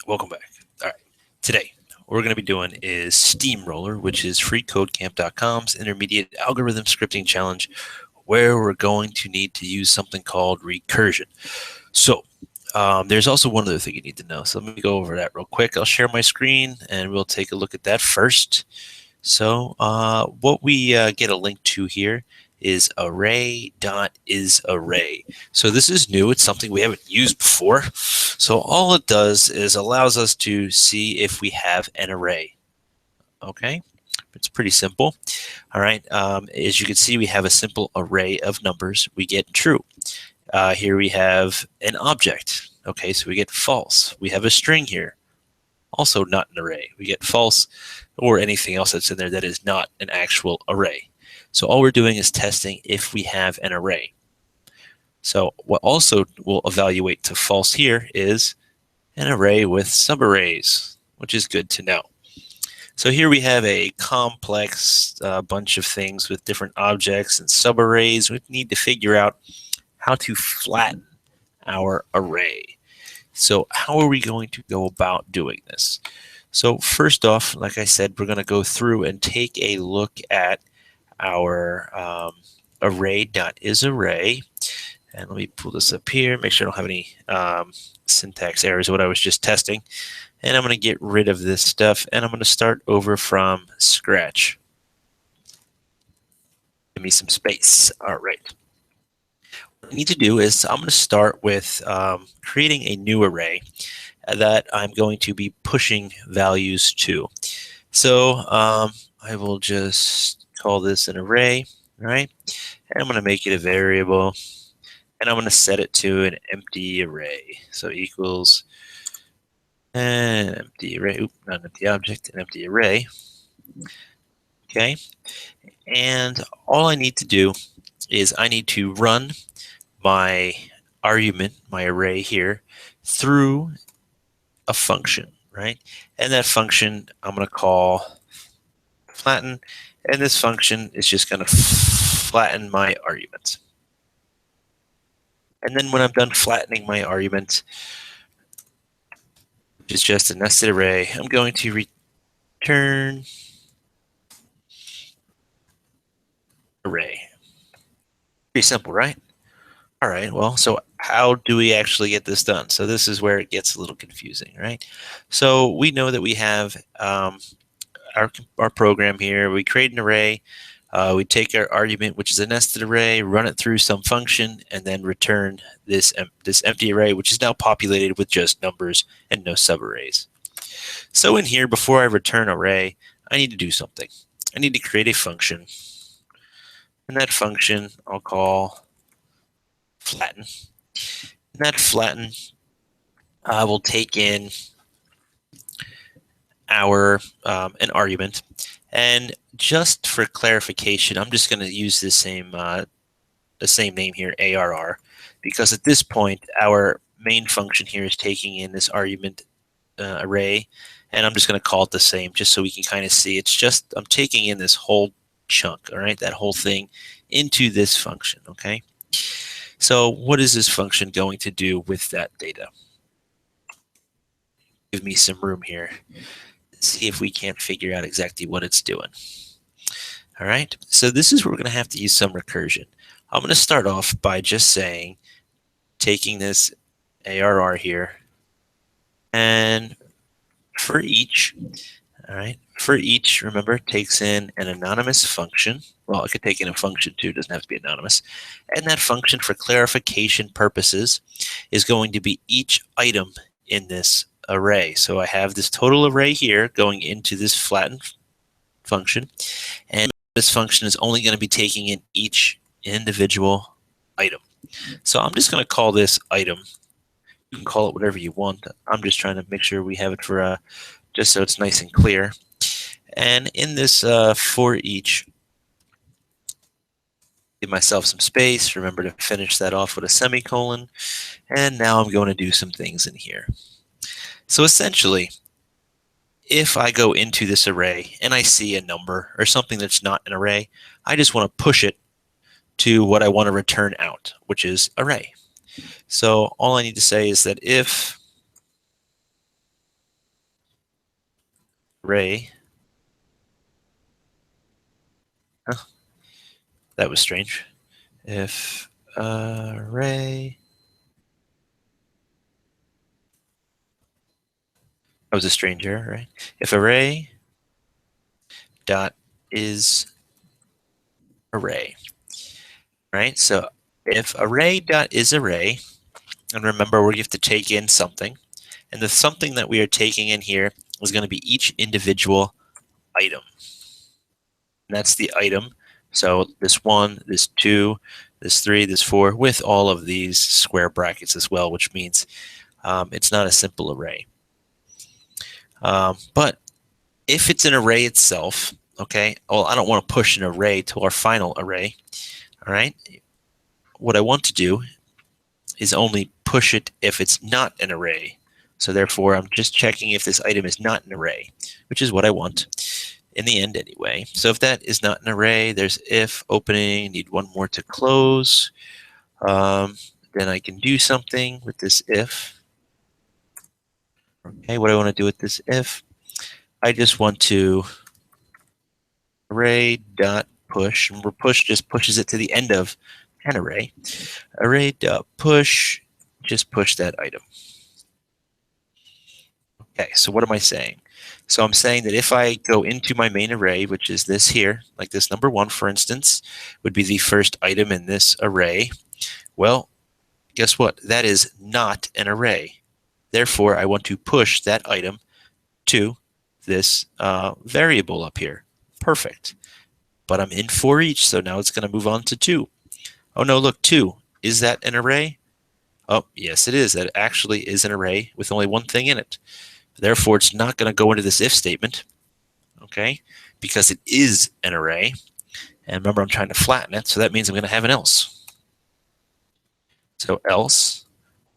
Welcome back. All right. Today, what we're going to be doing is Steamroller, which is freeCodeCamp.com's intermediate algorithm scripting challenge, where we're going to need to use something called recursion. So there's also one other thing you need to know. So let me go over that real quick. I'll share my screen and we'll take a look at that first. So what we get a link to here is array.isArray. So this is new. It's something we haven't used before. So all it does is allows us to see if we have an array. Okay, it's pretty simple. All right, as you can see, we have a simple array of numbers. We get true. Here we have an object. Okay, so we get false. We have a string here. Also not an array. We get false, or anything else that's in there that is not an actual array. So all we're doing is testing if we have an array. So what also will evaluate to false here is an array with subarrays, which is good to know. So here we have a complex bunch of things with different objects and subarrays. We need to figure out how to flatten our array. So how are we going to go about doing this? So first off, like I said, we're going to go through and take a look at our array.isArray. And let me pull this up here, make sure I don't have any syntax errors of what I was just testing. And I'm going to get rid of this stuff, and I'm going to start over from scratch. Give me some space. All right. What I need to do is I'm going to start with creating a new array that I'm going to be pushing values to. So I will just call this an array, right? And I'm going to make it a variable, and I'm going to set it to an empty array. So equals an empty array, not an empty object, an empty array. Okay, and all I need to do is I need to run my argument, my array here, through a function, right? And that function I'm going to call flatten, and this function is just going to flatten my argument. And then when I'm done flattening my argument, which is just a nested array, I'm going to return array. Pretty simple, right? All right, well, so how do we actually get this done? So this is where it gets a little confusing, right? So we know that we have our program here. We create an array. We take our argument, which is a nested array, run it through some function, and then return this empty array, which is now populated with just numbers and no subarrays. So in here, before I return array, I need to do something. I need to create a function, and that function I'll call flatten. And that flatten will take in our an argument, and just for clarification, I'm just going to use the same name here, ARR, because at this point our main function here is taking in this argument array, and I'm just going to call it the same, just so we can kind of see. It's just I'm taking in this whole chunk, all right, that whole thing into this function. Okay, so what is this function going to do with that data? Give me some room here. See if we can't figure out exactly what it's doing. All right, so this is where we're going to have to use some recursion. I'm going to start off by just saying, taking this ARR here, and for each, all right, for each, remember, takes in an anonymous function. Well, it could take in a function too, it doesn't have to be anonymous. And that function, for clarification purposes, is going to be each item in this array. So I have this total array here going into this flattened function, and this function is only going to be taking in each individual item. So I'm just going to call this item. You can call it whatever you want. I'm just trying to make sure we have it for just so it's nice and clear. And in this for each, give myself some space. Remember to finish that off with a semicolon. And now I'm going to do some things in here. So essentially, if I go into this array and I see a number or something that's not an array, I just want to push it to what I want to return out, which is array. So all I need to say is that if array, huh, that was strange. If array, that was a strange error, right? If array dot is array, right? So if array dot is array, and remember we have to take in something, and the something that we are taking in here is going to be each individual item. And that's the item. So this 1, this 2, this 3, this 4, with all of these square brackets as well, which means it's not a simple array. But if it's an array itself, okay, well, I don't want to push an array to our final array. All right. What I want to do is only push it if it's not an array. So therefore, I'm just checking if this item is not an array, which is what I want in the end anyway. So if that is not an array, there's if opening, need one more to close. Then I can do something with this if. Okay, what do I want to do with this if? I just want to array dot push. Remember, push just pushes it to the end of an array. Array dot push, just push that item. Okay, so what am I saying? So I'm saying that if I go into my main array, which is this here, like this number 1, for instance, would be the first item in this array. Well, guess what? That is not an array. Therefore, I want to push that item to this variable up here. Perfect. But I'm in for each, so now it's going to move on to 2. Oh no, look, 2. Is that an array? Oh, yes, it is. That actually is an array with only one thing in it. Therefore, it's not going to go into this if statement, okay, because it is an array. And remember, I'm trying to flatten it, so that means I'm going to have an else. So else,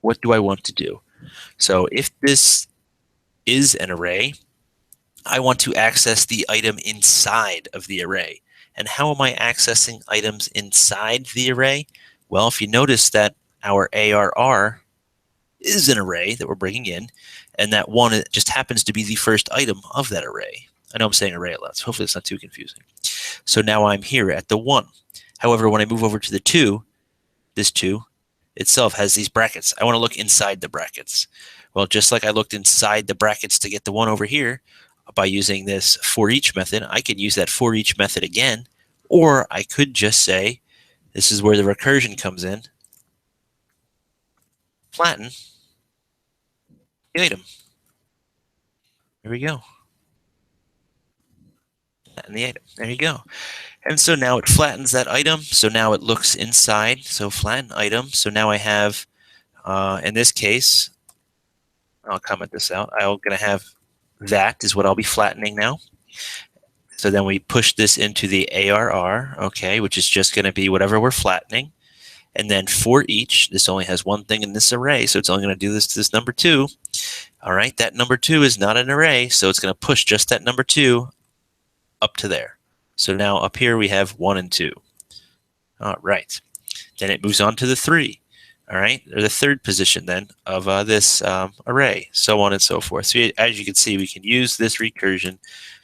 what do I want to do? So if this is an array, I want to access the item inside of the array. And how am I accessing items inside the array? Well, if you notice that our ARR is an array that we're bringing in, and that 1 just happens to be the first item of that array. I know I'm saying array a lot, so hopefully it's not too confusing. So now I'm here at the 1. However, when I move over to the 2, this 2 itself has these brackets. I want to look inside the brackets. Well, just like I looked inside the brackets to get the 1 over here, by using this for each method, I could use that for each method again, or I could just say, this is where the recursion comes in, flatten the item. There we go. Flatten the item. There you go. And so now it flattens that item. So now it looks inside. So flatten item. So now I have, in this case, I'll comment this out. I'm going to have that is what I'll be flattening now. So then we push this into the ARR, okay, which is just going to be whatever we're flattening. And then for each, this only has one thing in this array, so it's only going to do this to this number 2. All right, that number 2 is not an array, so it's going to push just that number 2 up to there. So now up here we have 1 and 2. All right, then it moves on to the 3. All right, or the third position then of this array, so on and so forth. So as you can see, we can use this recursion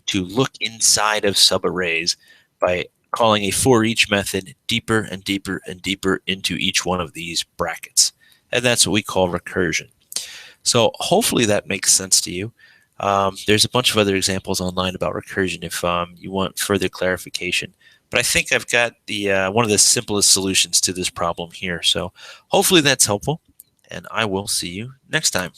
to look inside of subarrays by calling a for each method deeper and deeper and deeper into each one of these brackets. And that's what we call recursion. So hopefully that makes sense to you. There's a bunch of other examples online about recursion if you want further clarification. But I think I've got the one of the simplest solutions to this problem here. So hopefully that's helpful, and I will see you next time.